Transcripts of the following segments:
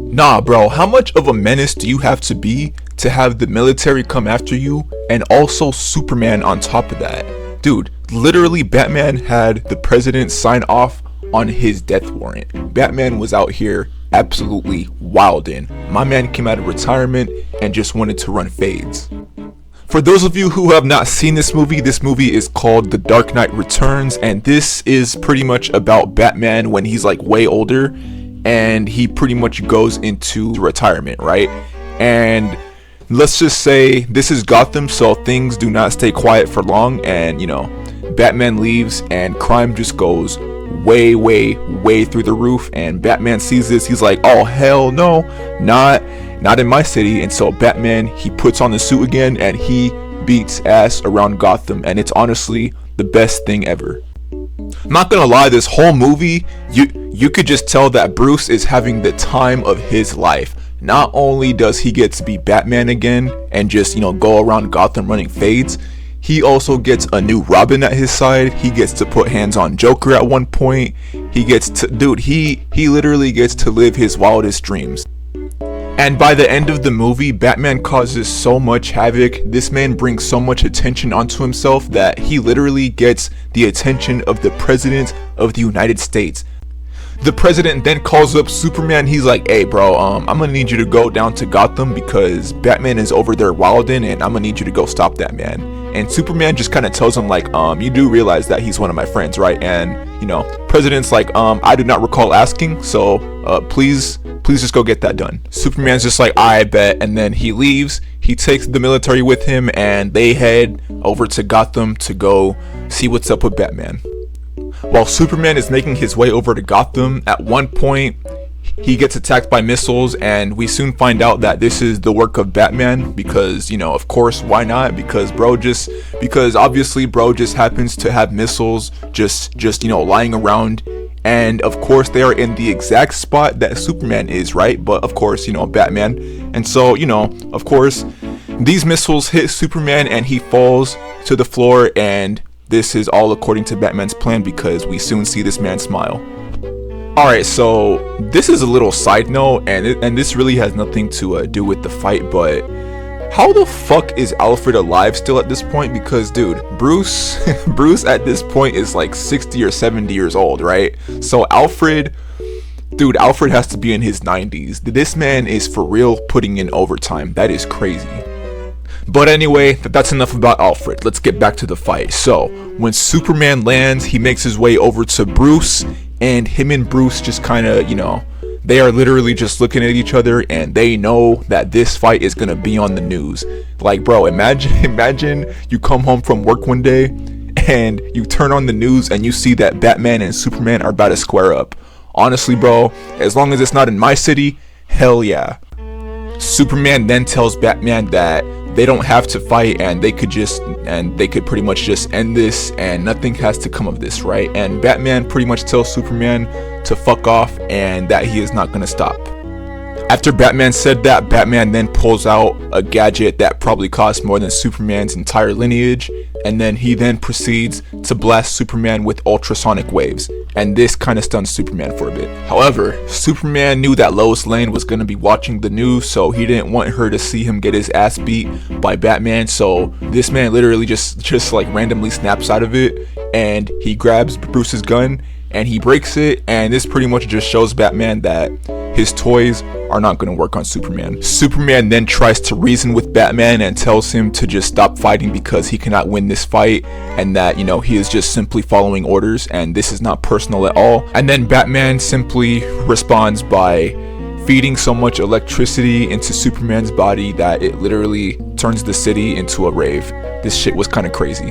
Nah, bro, how much of a menace do you have to have the military come after you and also Superman on top of that? Dude, literally Batman had the president sign off on his death warrant. Batman was out here absolutely wildin'. My man came out of retirement and just wanted to run fades. For those of you who have not seen this movie is called The Dark Knight Returns, and this is pretty much about Batman when he's like way older and he pretty much goes into retirement, right? And let's just say this is Gotham, so things do not stay quiet for long, and Batman leaves and crime just goes way through the roof, and Batman sees this. He's like, oh hell no, not in my city. And so Batman, he puts on the suit again and he beats ass around Gotham, and it's honestly the best thing ever. I'm not gonna lie, this whole movie, you could just tell that Bruce is having the time of his life. Not only does he get to be Batman again and just go around Gotham running fades, he also gets a new Robin at his side. He gets to put hands on Joker at one point. He literally gets to live his wildest dreams. And by the end of the movie, Batman causes so much havoc. This man brings so much attention onto himself that he literally gets the attention of the President of the United States. The president then calls up Superman. He's like, hey bro, I'm gonna need you to go down to Gotham because Batman is over there wilding, and I'm gonna need you to go stop that man. And Superman just kind of tells him like, you do realize that he's one of my friends, right? And president's like, I do not recall asking, so please just go get that done. Superman's just like, I bet. And then he leaves. He takes the military with him and they head over to Gotham to go see what's up with Batman. While Superman is making his way over to Gotham, at one point he gets attacked by missiles, and we soon find out that this is the work of Batman because, of course, why not? Because obviously bro just happens to have missiles just lying around, and of course they are in the exact spot that Superman is, right? But of course, Batman. And so, of course, these missiles hit Superman and he falls to the floor, and this is all according to Batman's plan because we soon see this man smile. Alright, so this is a little side note, and this really has nothing to do with the fight, but how the fuck is Alfred alive still at this point? Because dude, Bruce at this point is like 60 or 70 years old, right? So Alfred has to be in his 90s. This man is for real putting in overtime. That is crazy. But anyway, that's enough about Alfred. Let's get back to the fight. So when Superman lands, he makes his way over to Bruce, and him and Bruce just kind of, they are literally just looking at each other, and they know that this fight is gonna be on the news. Like, bro, imagine you come home from work one day and you turn on the news and you see that Batman and Superman are about to square up. Honestly, bro, as long as it's not in my city, hell yeah. Superman then tells Batman that they don't have to fight, and they could pretty much just end this, and nothing has to come of this, right? And Batman pretty much tells Superman to fuck off and that he is not gonna stop. After Batman said that, Batman then pulls out a gadget that probably cost more than Superman's entire lineage, and then he then proceeds to blast Superman with ultrasonic waves, and this kind of stuns Superman for a bit. However, Superman knew that Lois Lane was going to be watching the news, so he didn't want her to see him get his ass beat by Batman, so this man literally just like randomly snaps out of it, and he grabs Bruce's gun and he breaks it, and this pretty much just shows Batman that his toys are not going to work on Superman. Superman then tries to reason with Batman and tells him to just stop fighting because he cannot win this fight, and that he is just simply following orders and this is not personal at all. And then Batman simply responds by feeding so much electricity into Superman's body that it literally turns the city into a rave. This shit was kind of crazy.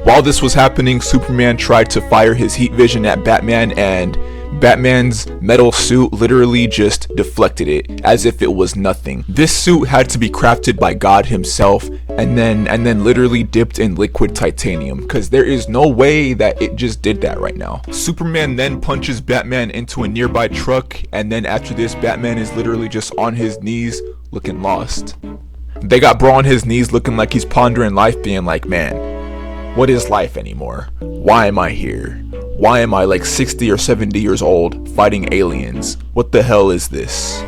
While this was happening, Superman tried to fire his heat vision at Batman, and Batman's metal suit literally just deflected it as if it was nothing. This suit had to be crafted by God himself and then literally dipped in liquid titanium, because there is no way that it just did that right now. Superman then punches Batman into a nearby truck, and then after this, Batman is literally just on his knees looking lost. They got Bro on his knees looking like he's pondering life, being like, man, what is life anymore? Why am I here? Why am I like 60 or 70 years old fighting aliens? What the hell is this?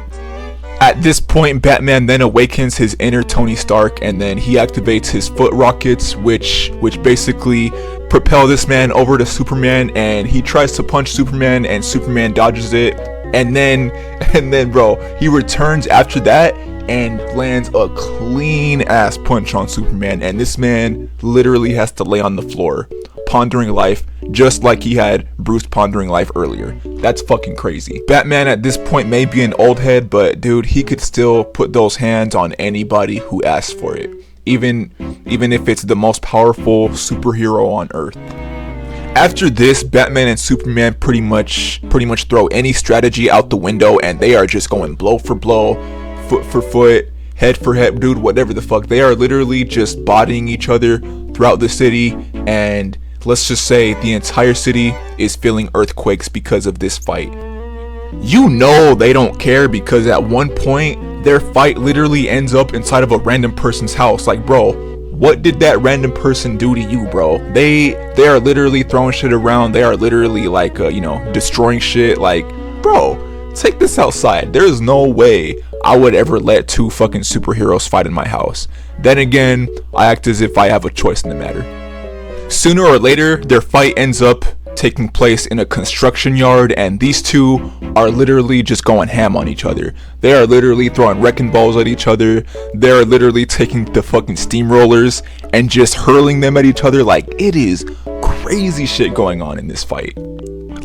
At this point, Batman then awakens his inner Tony Stark, and then he activates his foot rockets, which basically propel this man over to Superman, and he tries to punch Superman, and Superman dodges it, and then bro, he returns after that and lands a clean ass punch on Superman, and this man literally has to lay on the floor pondering life, just like he had Bruce pondering life earlier. That's fucking crazy. Batman at this point may be an old head, but dude, he could still put those hands on anybody who asks for it, even if it's the most powerful superhero on Earth. After this, Batman and Superman pretty much throw any strategy out the window, and they are just going blow for blow, foot for foot, head for head, dude, whatever the fuck. They are literally just bodying each other throughout the city, and let's just say the entire city is feeling earthquakes because of this fight. You know they don't care, because at one point their fight literally ends up inside of a random person's house. Like, bro, what did that random person do to you, bro? They are literally throwing shit around. They are literally like destroying shit. Like, bro, take this outside. There's no way I would ever let two fucking superheroes fight in my house. Then again, I act as if I have a choice in the matter. Sooner or later, their fight ends up taking place in a construction yard, and these two are literally just going ham on each other. They are literally throwing wrecking balls at each other. They're literally taking the fucking steamrollers and just hurling them at each other. Like, it is crazy shit going on in this fight.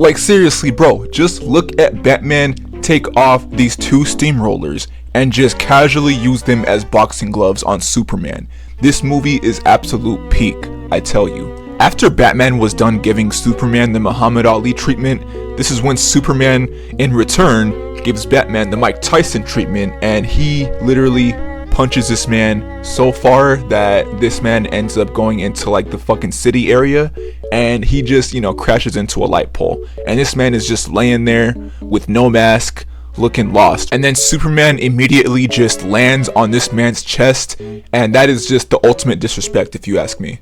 Like, seriously, bro, just look at Batman take off these two steamrollers and just casually use them as boxing gloves on Superman. This movie is absolute peak, I tell you. After Batman was done giving Superman the Muhammad Ali treatment, this is when Superman, in return, gives Batman the Mike Tyson treatment, and he literally punches this man so far that this man ends up going into like the fucking city area, and he just, crashes into a light pole. And this man is just laying there with no mask, looking lost. And then Superman immediately just lands on this man's chest, and that is just the ultimate disrespect, if you ask me.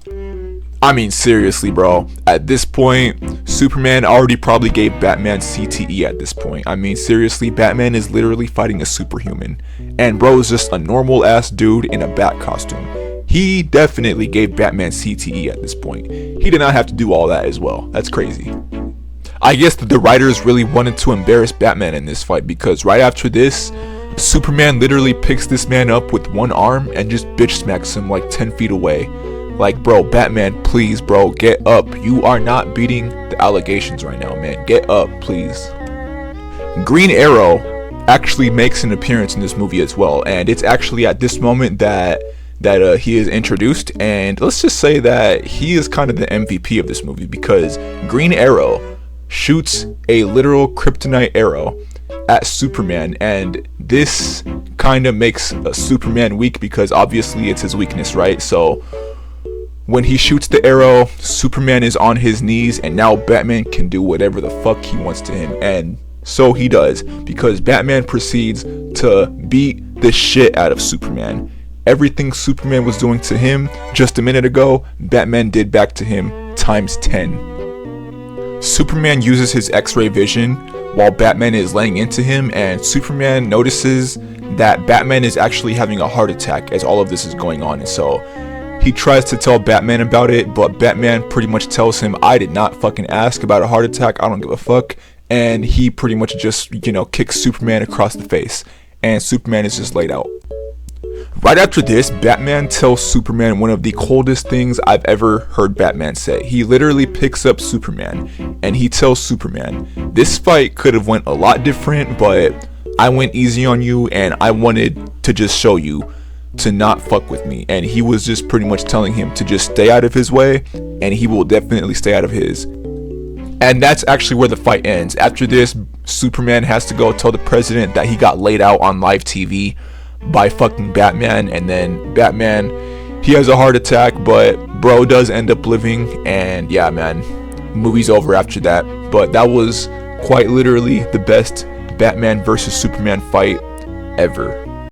I mean, seriously, bro, at this point, Superman already probably gave Batman CTE at this point. I mean, seriously, Batman is literally fighting a superhuman, and bro is just a normal ass dude in a bat costume. He definitely gave Batman CTE at this point. He did not have to do all that as well. That's crazy. I guess that the writers really wanted to embarrass Batman in this fight, because right after this, Superman literally picks this man up with one arm and just bitch smacks him like 10 feet away. Like, bro, Batman, please, bro, get up. You are not beating the allegations right now, man. Get up, please. Green Arrow actually makes an appearance in this movie as well, and it's actually at this moment that he is introduced, and let's just say that he is kind of the MVP of this movie, because Green Arrow shoots a literal kryptonite arrow at Superman, and this kind of makes Superman weak, because obviously it's his weakness, right? So when he shoots the arrow, Superman is on his knees, and now Batman can do whatever the fuck he wants to him. And so he does, because Batman proceeds to beat the shit out of Superman. Everything Superman was doing to him just a minute ago, Batman did back to him times 10. Superman uses his X-ray vision while Batman is laying into him, and Superman notices that Batman is actually having a heart attack as all of this is going on. And so he tries to tell Batman about it, but Batman pretty much tells him, I did not fucking ask about a heart attack, I don't give a fuck. And he pretty much just, kicks Superman across the face, and Superman is just laid out. Right after this, Batman tells Superman one of the coldest things I've ever heard Batman say. He literally picks up Superman, and he tells Superman, this fight could have went a lot different, but I went easy on you, and I wanted to just show you to not fuck with me. And he was just pretty much telling him to just stay out of his way, and he will definitely stay out of his. And that's actually where the fight ends. After this, Superman has to go tell the president that he got laid out on live TV by fucking Batman, and then Batman, he has a heart attack, but bro does end up living, and yeah, man, movie's over after that. But that was quite literally the best Batman versus Superman fight ever.